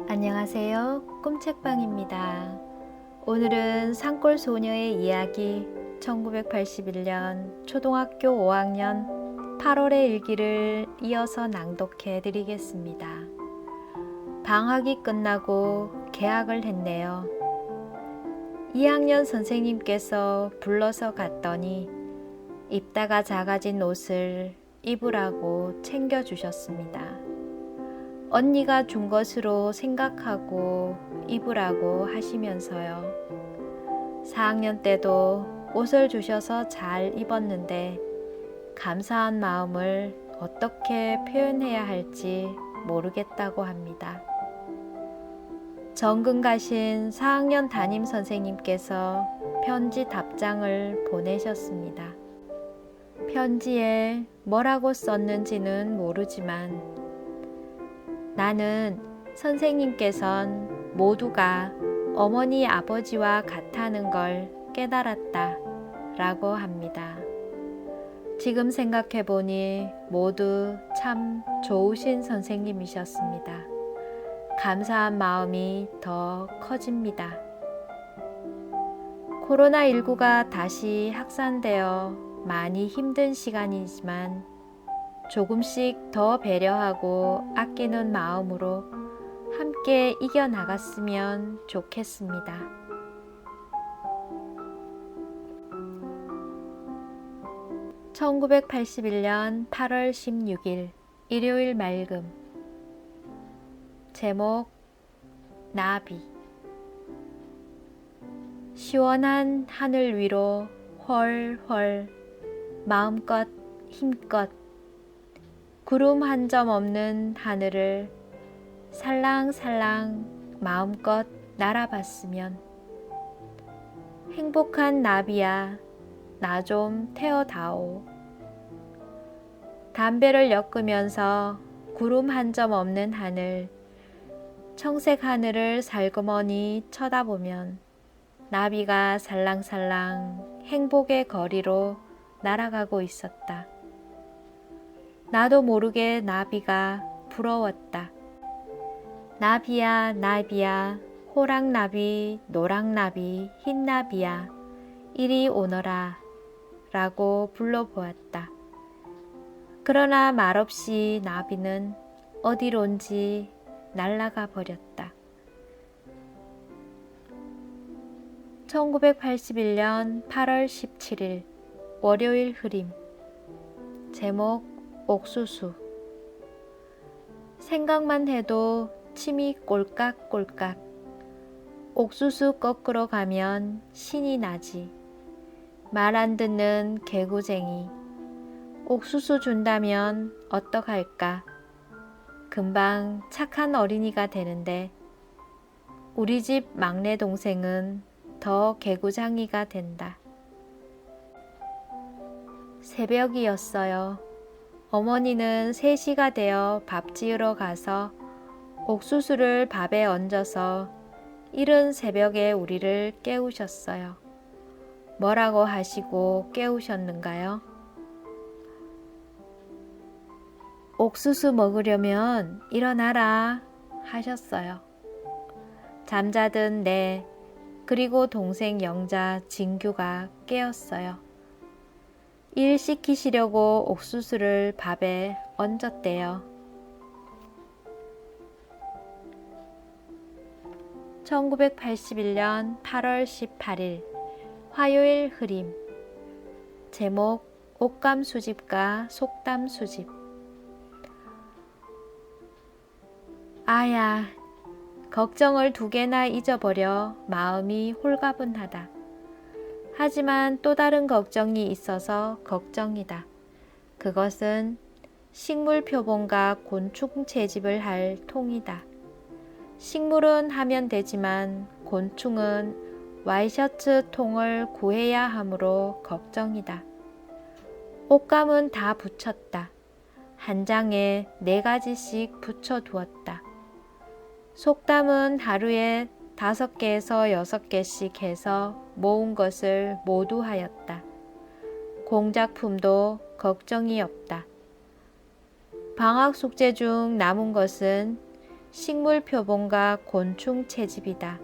안녕하세요. 꿈책방입니다. 오늘은 산골소녀의 이야기 1981년 초등학교 5학년 8월의 일기를 이어서 낭독해 드리겠습니다. 방학이 끝나고 개학을 했네요. 2학년 선생님께서 불러서 갔더니 입다가 작아진 옷을 입으라고 챙겨주셨습니다. 언니가 준 것으로 생각하고 입으라고 하시면서요. 4학년 때도 옷을 주셔서 잘 입었는데 감사한 마음을 어떻게 표현해야 할지 모르겠다고 합니다. 정근 가신 4학년 담임 선생님께서 편지 답장을 보내셨습니다. 편지에 뭐라고 썼는지는 모르지만 나는 선생님께선 모두가 어머니 아버지와 같다는 걸 깨달았다 라고 합니다. 지금 생각해보니 모두 참 좋으신 선생님이셨습니다. 감사한 마음이 더 커집니다. 코로나19가 다시 확산되어 많이 힘든 시간이지만 조금씩 더 배려하고 아끼는 마음으로 함께 이겨나갔으면 좋겠습니다. (1981년 8월 16일) 일요일 맑음. 제목 나비. 시원한 하늘 위로 훨훨 마음껏 힘껏 구름 한 점 없는 하늘을 살랑살랑 마음껏 날아봤으면. 행복한 나비야, 나 좀 태워다오. 담배를 엮으면서 구름 한 점 없는 하늘, 청색 하늘을 살그머니 쳐다보면 나비가 살랑살랑 행복의 거리로 날아가고 있었다. 나도 모르게 나비가 부러웠다. 나비야 나비야 호랑나비 노랑나비 흰나비야 이리 오너라 라고 불러보았다. 그러나 말없이 나비는 어디론지 날아가 버렸다. 1981년 8월 17일 월요일 흐림. 제목 옥수수. 생각만 해도 침이 꼴깍꼴깍. 옥수수 꺾으러 가면 신이 나지. 말 안 듣는 개구쟁이. 옥수수 준다면 어떡할까? 금방 착한 어린이가 되는데 우리 집 막내 동생은 더 개구장이가 된다. 새벽이었어요. 어머니는 3시가 되어 밥 지으러 가서 옥수수를 밥에 얹어서 이른 새벽에 우리를 깨우셨어요. 뭐라고 하시고 깨우셨는가요? 옥수수 먹으려면 일어나라 하셨어요. 잠자던 내 그리고 동생 영자 진규가 깨었어요. 일 시키시려고 옥수수를 밥에 얹었대요. 1981년 8월 18일 화요일 흐림. 제목 옷감 수집과 속담 수집. 아야, 걱정을 2개나 잊어버려 마음이 홀가분하다. 하지만 또 다른 걱정이 있어서 걱정이다. 그것은 식물 표본과 곤충 채집을 할 통이다. 식물은 하면 되지만 곤충은 와이셔츠 통을 구해야 하므로 걱정이다. 옷감은 다 붙였다. 한 장에 4가지씩 붙여두었다. 속담은 하루에 5개에서 6개씩 해서 모은 것을 모두 하였다. 공작품도 걱정이 없다. 방학 숙제 중 남은 것은 식물 표본과 곤충 채집이다.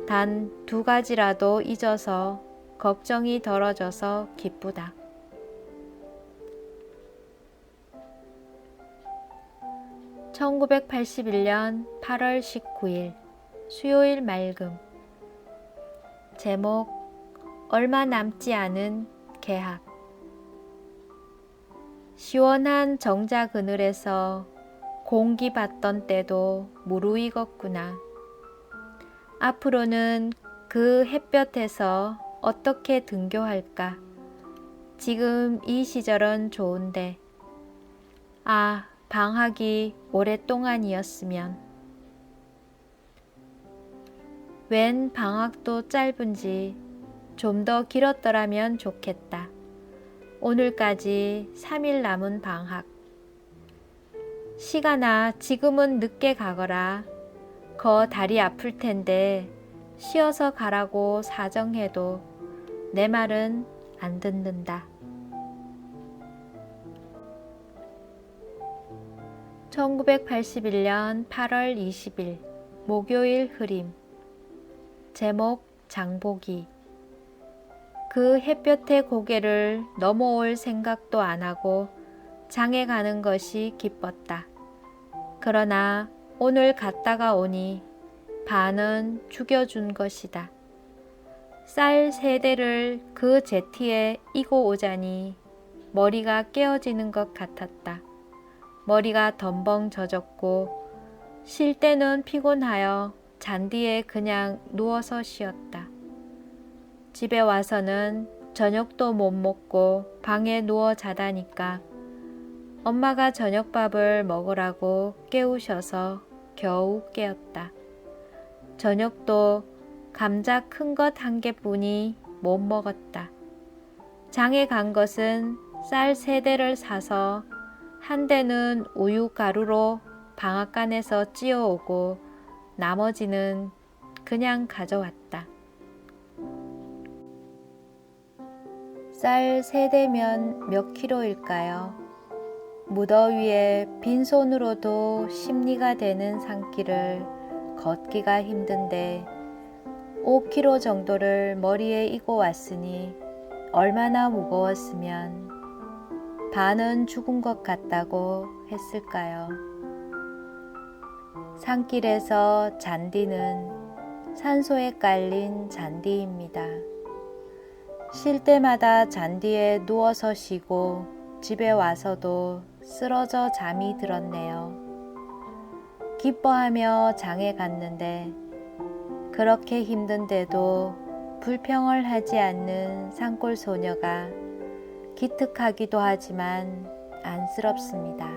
단 2가지라도 잊어서 걱정이 덜어져서 기쁘다. (1981년 8월 19일) 수요일 맑음. 제목 얼마 남지 않은 개학. 시원한 정자 그늘에서 공기 받던 때도 무르익었구나. 앞으로는 그 햇볕에서 어떻게 등교할까? 지금 이 시절은 좋은데. 아, 방학이 오랫동안이었으면. 웬 방학도 짧은지 좀 더 길었더라면 좋겠다. 오늘까지 3일 남은 방학. 시간아, 지금은 늦게 가거라. 거 다리 아플 텐데 쉬어서 가라고 사정해도 내 말은 안 듣는다. 1981년 8월 20일 목요일 흐림. 제목 장보기. 그 햇볕의 고개를 넘어올 생각도 안 하고 장에 가는 것이 기뻤다. 그러나 오늘 갔다가 오니 반은 죽여준 것이다. 쌀 3대를 그 제티에 이고 오자니 머리가 깨어지는 것 같았다. 머리가 덤벙 젖었고 쉴 때는 피곤하여 잔디에 그냥 누워서 쉬었다. 집에 와서는 저녁도 못 먹고 방에 누워 자다니까 엄마가 저녁밥을 먹으라고 깨우셔서 겨우 깨었다. 저녁도 감자 큰 것 1개뿐이 못 먹었다. 장에 간 것은 쌀 3대를 사서 한 대는 우유 가루로 방앗간에서 찧어오고 나머지는 그냥 가져왔다. 쌀 3대면 몇 킬로일까요? 무더위에 빈손으로도 심리가 되는 산길을 걷기가 힘든데 5kg 정도를 머리에 이고 왔으니 얼마나 무거웠으면 반은 죽은 것 같다고 했을까요? 산길에서 잔디는 산소에 깔린 잔디입니다. 쉴 때마다 잔디에 누워서 쉬고 집에 와서도 쓰러져 잠이 들었네요. 기뻐하며 장에 갔는데 그렇게 힘든데도 불평을 하지 않는 산골 소녀가 기특하기도 하지만 안쓰럽습니다.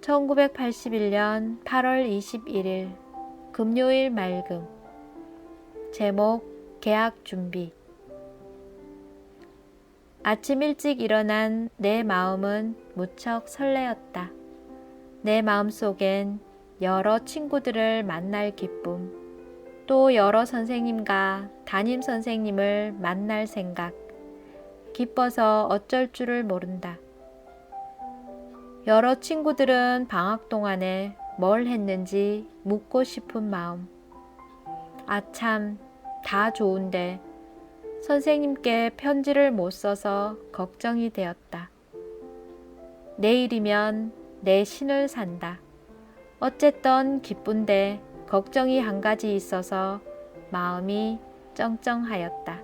1981년 8월 21일 금요일 맑음. 제목 개학 준비. 아침 일찍 일어난 내 마음은 무척 설레었다. 내 마음속엔 여러 친구들을 만날 기쁨, 또 여러 선생님과 담임 선생님을 만날 생각, 기뻐서 어쩔 줄을 모른다. 여러 친구들은 방학 동안에 뭘 했는지 묻고 싶은 마음. 아참, 다 좋은데 선생님께 편지를 못 써서 걱정이 되었다. 내일이면 내 신을 산다. 어쨌든 기쁜데 걱정이 한 가지 있어서 마음이 쩡쩡하였다.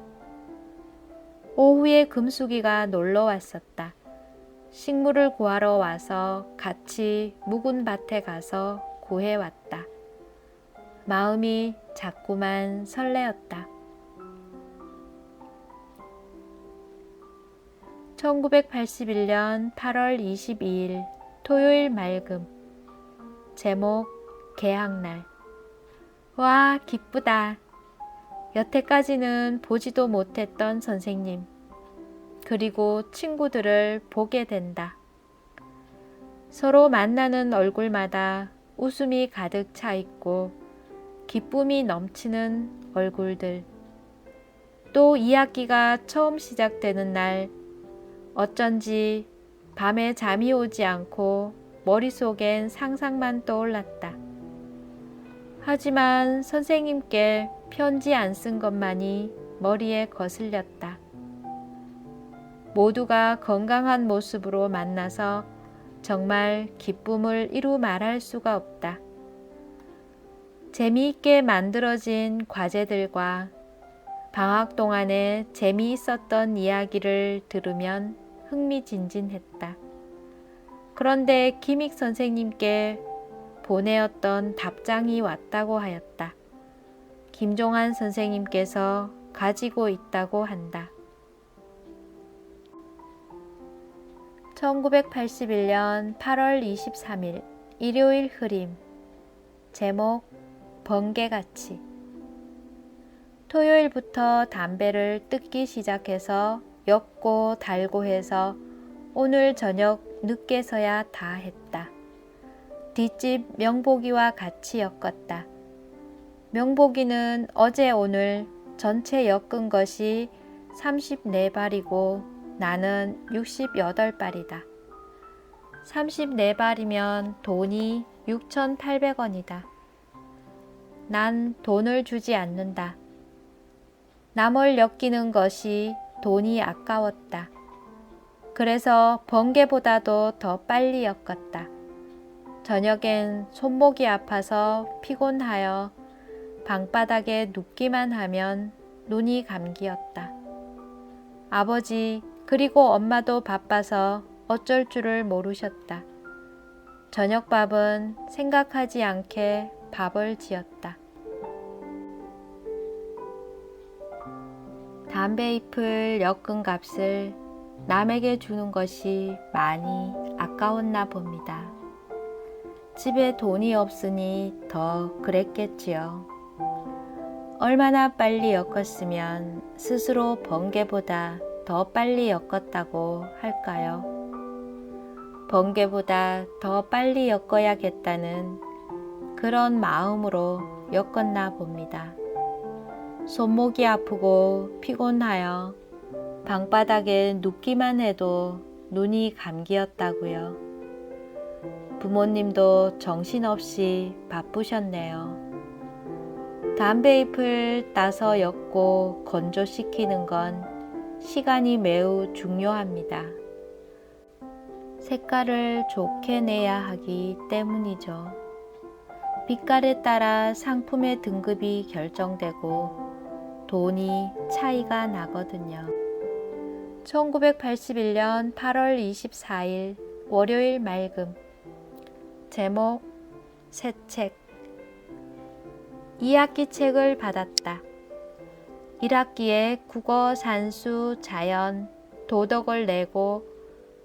오후에 금숙이가 놀러 왔었다. 식물을 구하러 와서 같이 묵은 밭에 가서 구해왔다. 마음이 자꾸만 설레었다. 1981년 8월 22일 토요일 맑음. 제목 개학날. 와, 기쁘다. 여태까지는 보지도 못했던 선생님, 그리고 친구들을 보게 된다. 서로 만나는 얼굴마다 웃음이 가득 차 있고 기쁨이 넘치는 얼굴들. 또 2학기가 처음 시작되는 날 어쩐지 밤에 잠이 오지 않고 머릿속엔 상상만 떠올랐다. 하지만 선생님께 편지 안 쓴 것만이 머리에 거슬렸다. 모두가 건강한 모습으로 만나서 정말 기쁨을 이루 말할 수가 없다. 재미있게 만들어진 과제들과 방학 동안에 재미있었던 이야기를 들으면 흥미진진했다. 그런데 김익 선생님께 보내었던 답장이 왔다고 하였다. 김종환 선생님께서 가지고 있다고 한다. 1981년 8월 23일 일요일 흐림. 제목 번개같이. 토요일부터 담배를 뜯기 시작해서 엮고 달고 해서 오늘 저녁 늦게서야 다 했다. 뒷집 명복이와 같이 엮었다. 명복이는 어제 오늘 전체 엮은 것이 34발이고 나는 68발이다. 34발이면 돈이 6,800원이다. 난 돈을 주지 않는다. 남을 엮이는 것이 돈이 아까웠다. 그래서 번개보다도 더 빨리 엮었다. 저녁엔 손목이 아파서 피곤하여 방바닥에 눕기만 하면 눈이 감기었다. 아버지 그리고 엄마도 바빠서 어쩔 줄을 모르셨다. 저녁밥은 생각하지 않게 밥을 지었다. 담배잎을 엮은 값을 남에게 주는 것이 많이 아까웠나 봅니다. 집에 돈이 없으니 더 그랬겠지요. 얼마나 빨리 엮었으면 스스로 번개보다 더 빨리 엮었다고 할까요? 번개보다 더 빨리 엮어야겠다는 그런 마음으로 엮었나 봅니다. 손목이 아프고 피곤하여 방바닥에 눕기만 해도 눈이 감기었다고요. 부모님도 정신없이 바쁘셨네요. 담배잎을 따서 엮고 건조시키는 건 시간이 매우 중요합니다. 색깔을 좋게 내야 하기 때문이죠. 빛깔에 따라 상품의 등급이 결정되고 돈이 차이가 나거든요. 1981년 8월 24일 월요일 맑음. 제목 새 책. 2학기 책을 받았다. 1학기에 국어, 산수, 자연, 도덕을 내고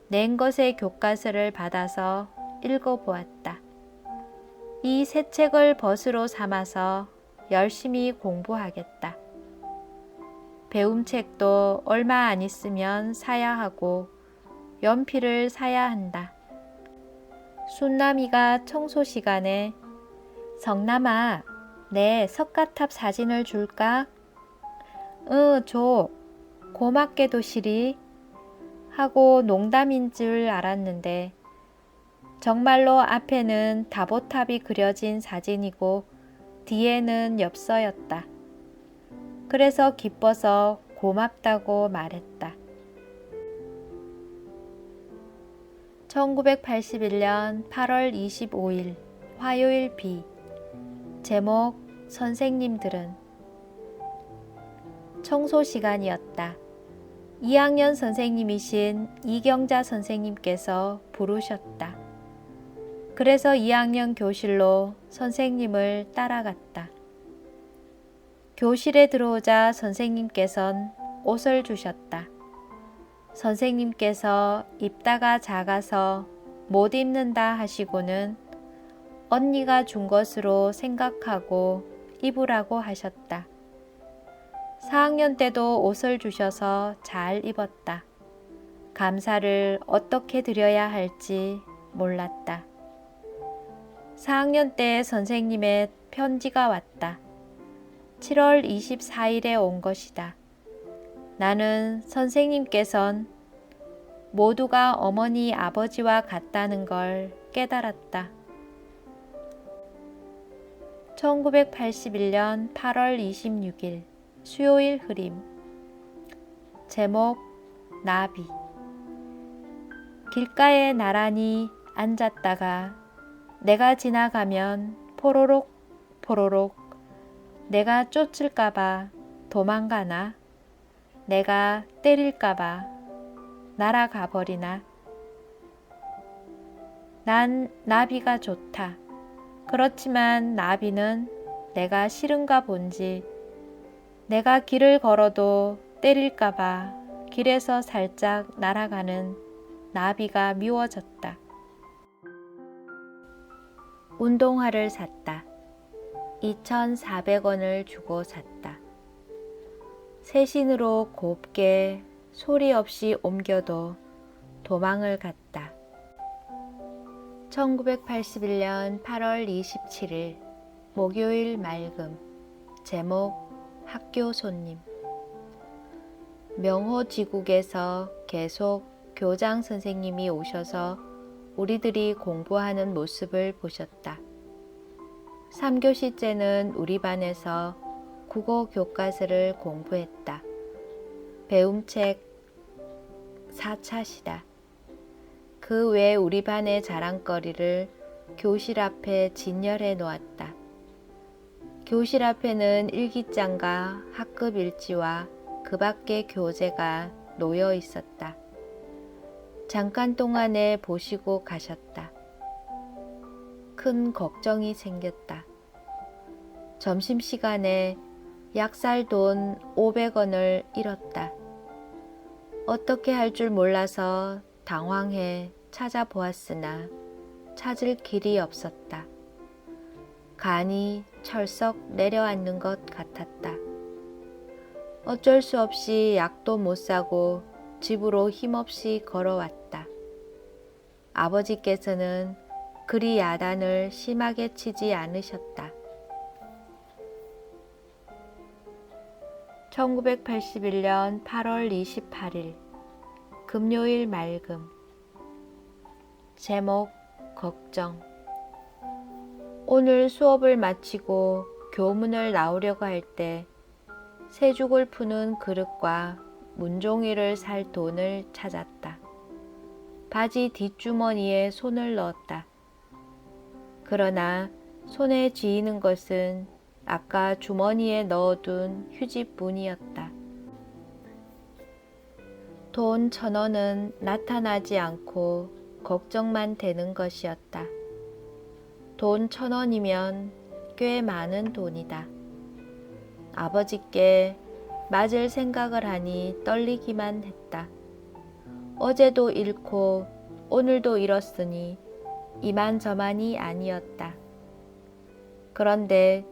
낸 것의 교과서를 받아서 읽어보았다. 이 새 책을 벗으로 삼아서 열심히 공부하겠다. 배움책도 얼마 안 있으면 사야 하고 연필을 사야 한다. 순남이가 청소 시간에 성남아, 내 석가탑 사진을 줄까? 줘. 고맙게도 시리. 하고 농담인 줄 알았는데 정말로 앞에는 다보탑이 그려진 사진이고 뒤에는 엽서였다. 그래서 기뻐서 고맙다고 말했다. 1981년 8월 25일 화요일 비. 제목 선생님들은. 청소 시간이었다. 2학년 선생님이신 이경자 선생님께서 부르셨다. 그래서 2학년 교실로 선생님을 따라갔다. 교실에 들어오자 선생님께선 옷을 주셨다. 선생님께서 입다가 작아서 못 입는다 하시고는 언니가 준 것으로 생각하고 입으라고 하셨다. 4학년 때도 옷을 주셔서 잘 입었다. 감사를 어떻게 드려야 할지 몰랐다. 4학년 때 선생님의 편지가 왔다. 7월 24일에 온 것이다. 나는 선생님께선 모두가 어머니 아버지와 같다는 걸 깨달았다. 1981년 8월 26일 수요일 흐림. 제목 나비. 길가에 나란히 앉았다가 내가 지나가면 포로록 포로록 내가 쫓을까봐 도망가나 내가 때릴까봐 날아가 버리나. 난 나비가 좋다. 그렇지만 나비는 내가 싫은가 본지 내가 길을 걸어도 때릴까봐 길에서 살짝 날아가는 나비가 미워졌다. 운동화를 샀다. 2,400원을 주고 샀다. 새신으로 곱게 소리 없이 옮겨도 도망을 갔다. 1981년 8월 27일 목요일 맑음. 제목 학교 손님. 명호지국에서 계속 교장 선생님이 오셔서 우리들이 공부하는 모습을 보셨다. 3교시째는 우리 반에서 국어 교과서를 공부했다. 배움책 4차시다. 그 외 우리 반의 자랑거리를 교실 앞에 진열해 놓았다. 교실 앞에는 일기장과 학급 일지와 그 밖의 교재가 놓여 있었다. 잠깐 동안에 보시고 가셨다. 큰 걱정이 생겼다. 점심시간에 약살 돈 500원을 잃었다. 어떻게 할 줄 몰라서 당황해 찾아보았으나 찾을 길이 없었다. 간이 철썩 내려앉는 것 같았다. 어쩔 수 없이 약도 못 사고 집으로 힘없이 걸어왔다. 아버지께서는 그리 야단을 심하게 치지 않으셨다. 1981년 8월 28일 금요일 맑음. 제목 걱정. 오늘 수업을 마치고 교문을 나오려고 할 때 새죽을 푸는 그릇과 문종이를 살 돈을 찾았다. 바지 뒷주머니에 손을 넣었다. 그러나 손에 쥐이는 것은 아까 주머니에 넣어둔 휴지뿐이었다. 돈 1,000원은 나타나지 않고 걱정만 되는 것이었다. 돈 1,000원이면 꽤 많은 돈이다. 아버지께 맞을 생각을 하니 떨리기만 했다. 어제도 잃고 오늘도 잃었으니 이만저만이 아니었다. 그런데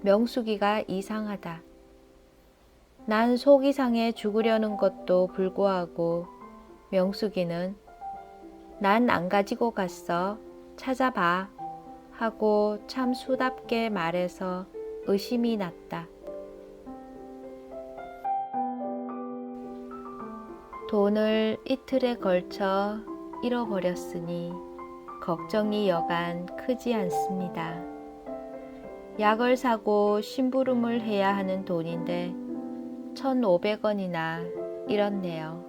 명숙이가 이상하다. 난 속이 상해 죽으려는 것도 불구하고 명숙이는 난 안 가지고 갔어. 찾아봐. 하고 참 수답게 말해서 의심이 났다. 돈을 이틀에 걸쳐 잃어버렸으니 걱정이 여간 크지 않습니다. 약을 사고 심부름을 해야 하는 돈인데 1,500원이나 잃었네요.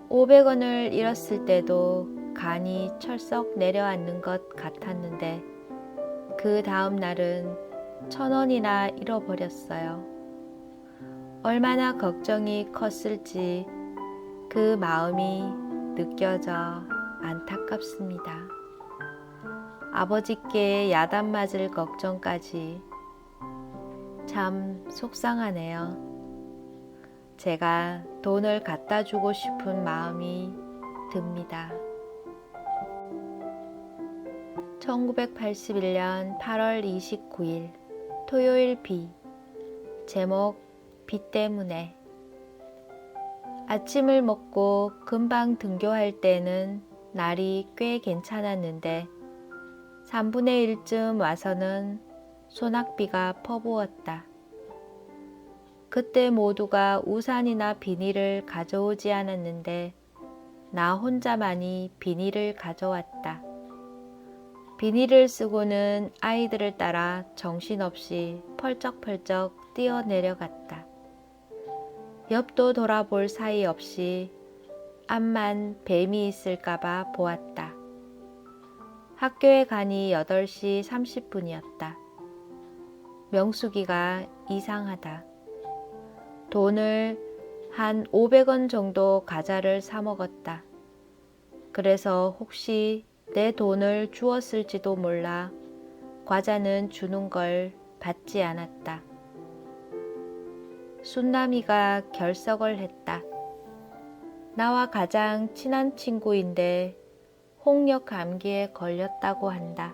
500원을 잃었을 때도 간이 철썩 내려앉는 것 같았는데 그 다음 날은 1,000원이나 잃어버렸어요. 얼마나 걱정이 컸을지 그 마음이 느껴져 안타깝습니다. 아버지께 야단 맞을 걱정까지 참 속상하네요. 제가 돈을 갖다 주고 싶은 마음이 듭니다. 1981년 8월 29일 토요일 비. 제목 비 때문에. 아침을 먹고 금방 등교할 때는 날이 꽤 괜찮았는데 3분의 1쯤 와서는 소낙비가 퍼부었다. 그때 모두가 우산이나 비닐을 가져오지 않았는데 나 혼자만이 비닐을 가져왔다. 비닐을 쓰고는 아이들을 따라 정신없이 펄쩍펄쩍 뛰어내려갔다. 옆도 돌아볼 사이 없이 암만 뱀이 있을까봐 보았다. 학교에 가니 8시 30분이었다. 명숙이가 이상하다. 돈을 한 500원 정도 과자를 사 먹었다. 그래서 혹시 내 돈을 주었을지도 몰라 과자는 주는 걸 받지 않았다. 순남이가 결석을 했다. 나와 가장 친한 친구인데 홍역 감기에 걸렸다고 한다.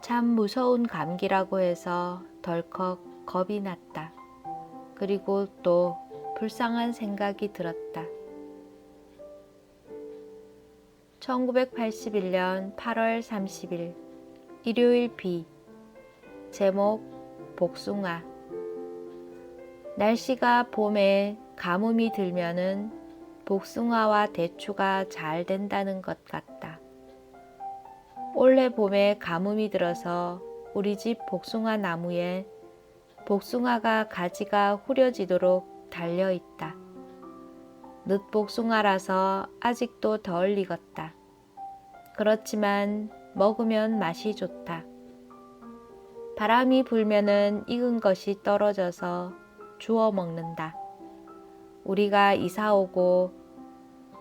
참 무서운 감기라고 해서 덜컥 겁이 났다. 그리고 또 불쌍한 생각이 들었다. 1981년 8월 30일 일요일 비. 제목 복숭아. 날씨가 봄에 가뭄이 들면은 복숭아와 대추가 잘 된다는 것 같다. 올해 봄에 가뭄이 들어서 우리 집 복숭아 나무에 복숭아가 가지가 후려지도록 달려있다. 늦복숭아라서 아직도 덜 익었다. 그렇지만 먹으면 맛이 좋다. 바람이 불면은 익은 것이 떨어져서 주워 먹는다. 우리가 이사 오고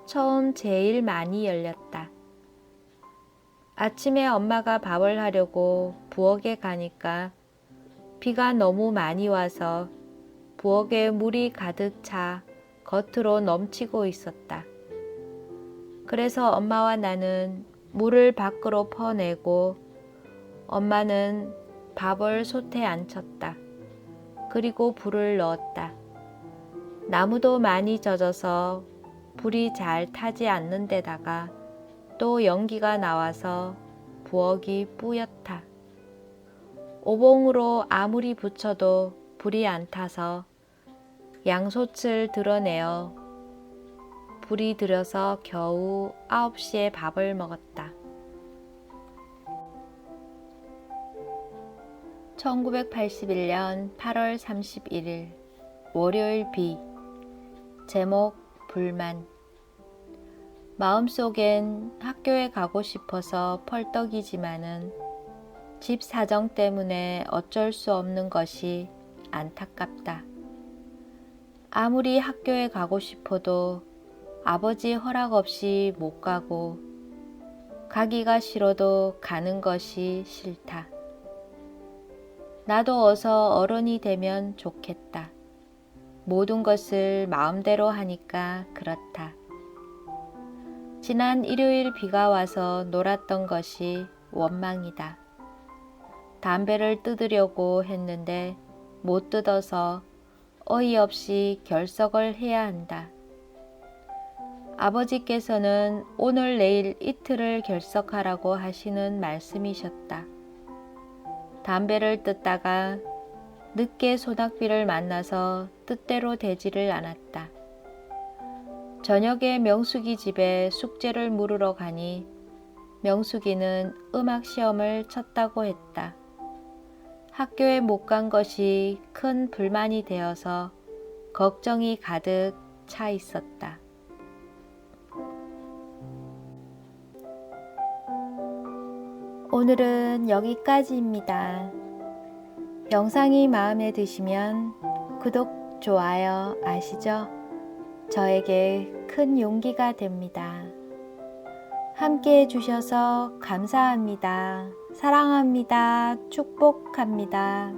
처음 제일 많이 열렸다. 아침에 엄마가 밥을 하려고 부엌에 가니까 비가 너무 많이 와서 부엌에 물이 가득 차 겉으로 넘치고 있었다. 그래서 엄마와 나는 물을 밖으로 퍼내고 엄마는 밥을 솥에 앉혔다. 그리고 불을 넣었다. 나무도 많이 젖어서 불이 잘 타지 않는 데다가 또 연기가 나와서 부엌이 뿌옇다. 오봉으로 아무리 붙여도 불이 안 타서 양솥을 드러내어 불이 들여서 겨우 9시에 밥을 먹었다. 1981년 8월 31일 월요일 비. 제목 불만. 마음속엔 학교에 가고 싶어서 펄떡이지만은 집 사정 때문에 어쩔 수 없는 것이 안타깝다. 아무리 학교에 가고 싶어도 아버지 허락 없이 못 가고 가기가 싫어도 가는 것이 싫다. 나도 어서 어른이 되면 좋겠다. 모든 것을 마음대로 하니까 그렇다. 지난 일요일 비가 와서 놀았던 것이 원망이다. 담배를 뜯으려고 했는데 못 뜯어서 어이없이 결석을 해야 한다. 아버지께서는 오늘 내일 이틀을 결석하라고 하시는 말씀이셨다. 담배를 뜯다가 늦게 소낙비를 만나서 뜻대로 되지를 않았다. 저녁에 명숙이 집에 숙제를 물으러 가니 명숙이는 음악 시험을 쳤다고 했다. 학교에 못 간 것이 큰 불만이 되어서 걱정이 가득 차 있었다. 오늘은 여기까지입니다. 영상이 마음에 드시면 구독, 좋아요 아시죠? 저에게 큰 용기가 됩니다. 함께 해주셔서 감사합니다. 사랑합니다. 축복합니다.